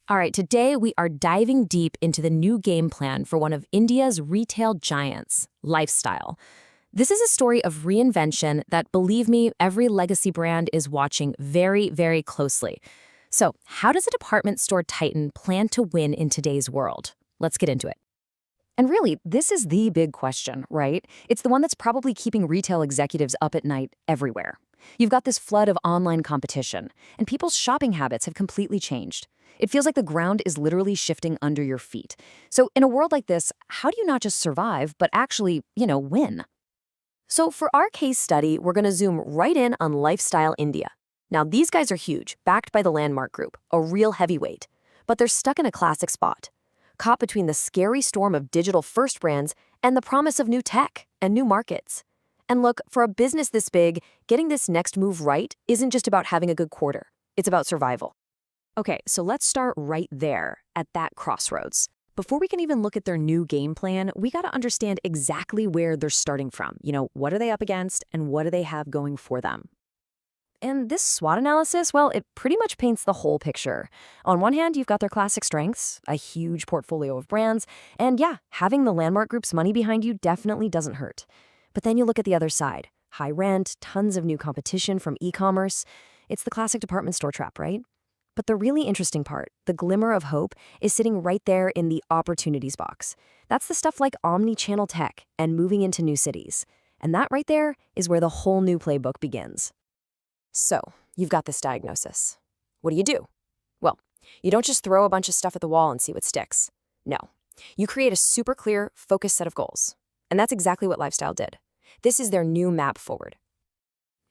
All right, today we are diving deep into the new game plan for one of India's retail giants, Lifestyle. This is a story of reinvention that, believe me, every legacy brand is watching very, very closely. So, how does a department store titan plan to win in today's world? Let's get into it. And really, this is the big question, right? It's the one that's probably keeping retail executives up at night everywhere. You've got this flood of online competition, and people's shopping habits have completely changed. It feels like the ground is literally shifting under your feet. So, in a world like this, how do you not just survive, but actually, win? So, for our case study, we're going to zoom right in on Lifestyle India. Now, these guys are huge, backed by the Landmark Group, a real heavyweight. But they're stuck in a classic spot, caught between the scary storm of digital-first brands and the promise of new tech and new markets. And look, for a business this big, getting this next move right isn't just about having a good quarter. It's about survival. Okay, so let's start right there, at that crossroads. Before we can even look at their new game plan, we got to understand exactly where they're starting from. What are they up against and what do they have going for them? And this SWOT analysis, well, it pretty much paints the whole picture. On one hand, you've got their classic strengths, a huge portfolio of brands, and yeah, having the Landmark Group's money behind you definitely doesn't hurt. But then you look at the other side. High rent, tons of new competition from e-commerce. It's the classic department store trap, right? But the really interesting part, the glimmer of hope, is sitting right there in the opportunities box. That's the stuff like omni-channel tech and moving into new cities. And that right there is where the whole new playbook begins. So, you've got this diagnosis. What do you do? Well, you don't just throw a bunch of stuff at the wall and see what sticks. No. You create a super clear, focused set of goals. And that's exactly what Lifestyle did. This is their new map forward.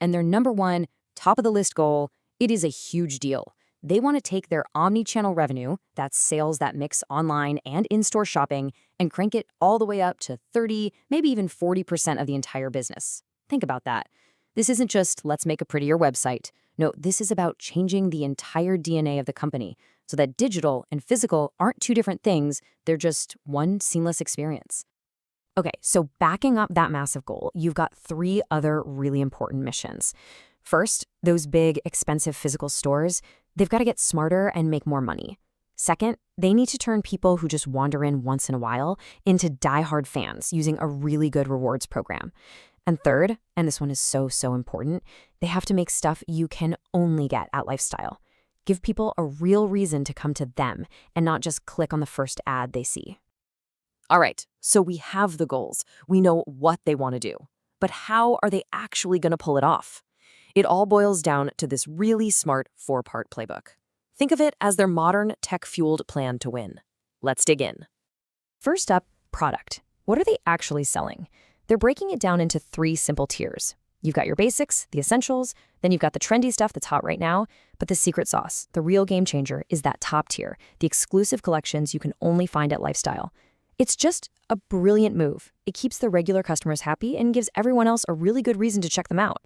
And their number one, top of the list goal, it is a huge deal. They want to take their omni-channel revenue, that's sales that mix online and in-store shopping, and crank it all the way up to 30, maybe even 40% of the entire business. Think about that. This isn't just, let's make a prettier website. No, this is about changing the entire DNA of the company so that digital and physical aren't two different things, they're just one seamless experience. Okay, so backing up that massive goal, you've got three other really important missions. First, those big, expensive physical stores, they've got to get smarter and make more money. Second, they need to turn people who just wander in once in a while into diehard fans using a really good rewards program. And third, and this one is so important, they have to make stuff you can only get at Lifestyle. Give people a real reason to come to them and not just click on the first ad they see. All right, so we have the goals. We know what they want to do. But how are they actually going to pull it off? It all boils down to this really smart four-part playbook. Think of it as their modern, tech-fueled plan to win. Let's dig in. First up, product. What are they actually selling? They're breaking it down into three simple tiers. You've got your basics, the essentials, then you've got the trendy stuff that's hot right now, but the secret sauce, the real game changer, is that top tier, the exclusive collections you can only find at Lifestyle. It's just a brilliant move. It keeps the regular customers happy and gives everyone else a really good reason to check them out.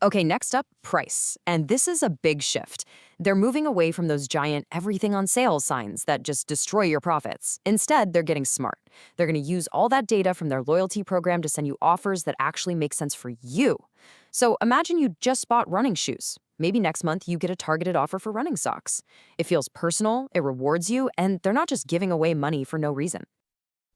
Okay, next up, price. And this is a big shift. They're moving away from those giant everything on sale signs that just destroy your profits. Instead, they're getting smart. They're going to use all that data from their loyalty program to send you offers that actually make sense for you. So imagine you just bought running shoes. Maybe next month you get a targeted offer for running socks. It feels personal, it rewards you, and they're not just giving away money for no reason.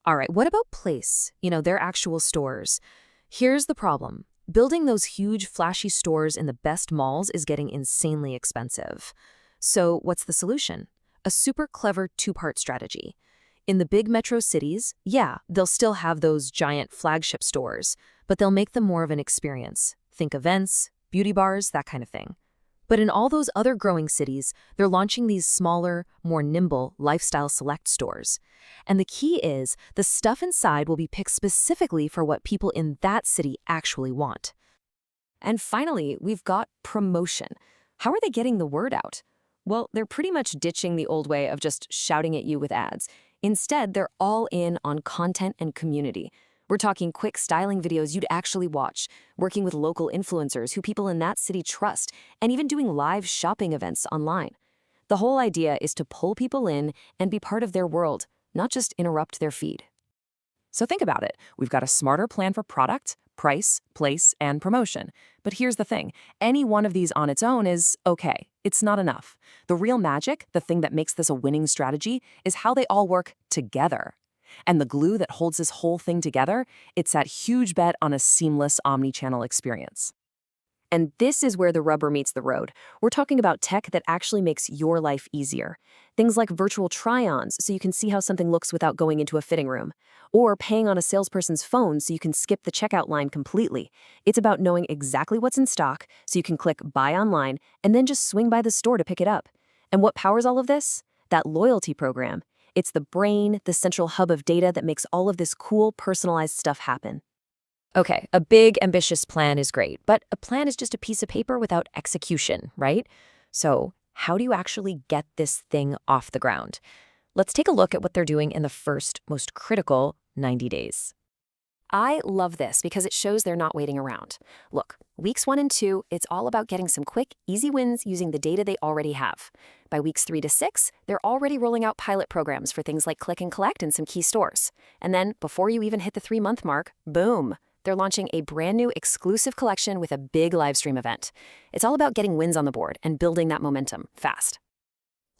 All right, what about place? Their actual stores. Here's the problem. Building those huge, flashy stores in the best malls is getting insanely expensive. So what's the solution? A super clever two-part strategy. In the big metro cities, yeah, they'll still have those giant flagship stores, but they'll make them more of an experience. Think events, beauty bars, that kind of thing. But in all those other growing cities, they're launching these smaller, more nimble Lifestyle Select stores. And the key is, the stuff inside will be picked specifically for what people in that city actually want. And finally, we've got promotion. How are they getting the word out? Well, they're pretty much ditching the old way of just shouting at you with ads. Instead, they're all in on content and community. We're talking quick styling videos you'd actually watch, working with local influencers who people in that city trust, and even doing live shopping events online. The whole idea is to pull people in and be part of their world, not just interrupt their feed. So think about it. We've got a smarter plan for product, price, place, and promotion. But here's the thing, any one of these on its own is okay. It's not enough. The real magic, the thing that makes this a winning strategy, is how they all work together. And the glue that holds this whole thing together, it's that huge bet on a seamless omni-channel experience. And this is where the rubber meets the road. We're talking about tech that actually makes your life easier. Things like virtual try-ons, so you can see how something looks without going into a fitting room. Or paying on a salesperson's phone so you can skip the checkout line completely. It's about knowing exactly what's in stock, so you can click Buy Online and then just swing by the store to pick it up. And what powers all of this? That loyalty program. It's the brain, the central hub of data that makes all of this cool, personalized stuff happen. Okay, a big, ambitious plan is great, but a plan is just a piece of paper without execution, right? So, how do you actually get this thing off the ground? Let's take a look at what they're doing in the first, most critical 90 days. I love this because it shows they're not waiting around. Look, weeks 1 and 2, it's all about getting some quick, easy wins using the data they already have. By weeks 3 to 6, they're already rolling out pilot programs for things like click and collect in some key stores. And then, before you even hit the 3-month mark, boom! They're launching a brand new exclusive collection with a big live stream event. It's all about getting wins on the board and building that momentum fast.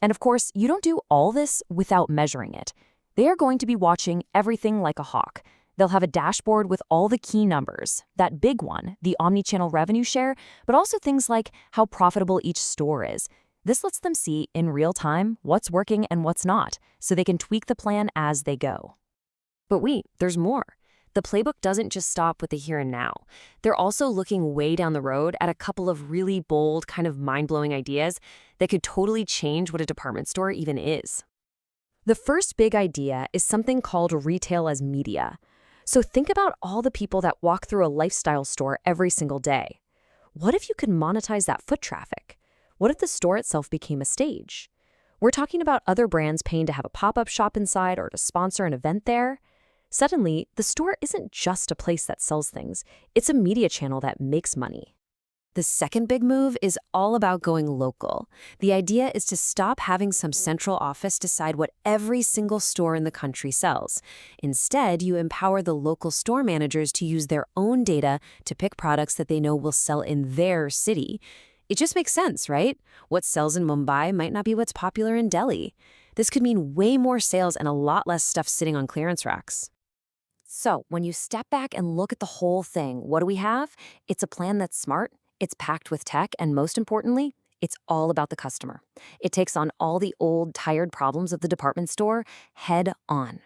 And of course, you don't do all this without measuring it. They are going to be watching everything like a hawk. They'll have a dashboard with all the key numbers, that big one, the omnichannel revenue share, but also things like how profitable each store is. This lets them see in real time what's working and what's not, so they can tweak the plan as they go. But wait, there's more. The playbook doesn't just stop with the here and now. They're also looking way down the road at a couple of really bold, kind of mind-blowing ideas that could totally change what a department store even is. The first big idea is something called retail as media. So think about all the people that walk through a lifestyle store every single day. What if you could monetize that foot traffic? What if the store itself became a stage? We're talking about other brands paying to have a pop-up shop inside or to sponsor an event there. Suddenly, the store isn't just a place that sells things. It's a media channel that makes money. The second big move is all about going local. The idea is to stop having some central office decide what every single store in the country sells. Instead, you empower the local store managers to use their own data to pick products that they know will sell in their city. It just makes sense, right? What sells in Mumbai might not be what's popular in Delhi. This could mean way more sales and a lot less stuff sitting on clearance racks. So, when you step back and look at the whole thing, what do we have? It's a plan that's smart, it's packed with tech, and most importantly, it's all about the customer. It takes on all the old, tired problems of the department store head on.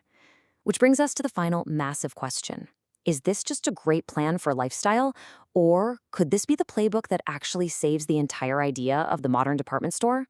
Which brings us to the final massive question. Is this just a great plan for lifestyle, or could this be the playbook that actually saves the entire idea of the modern department store?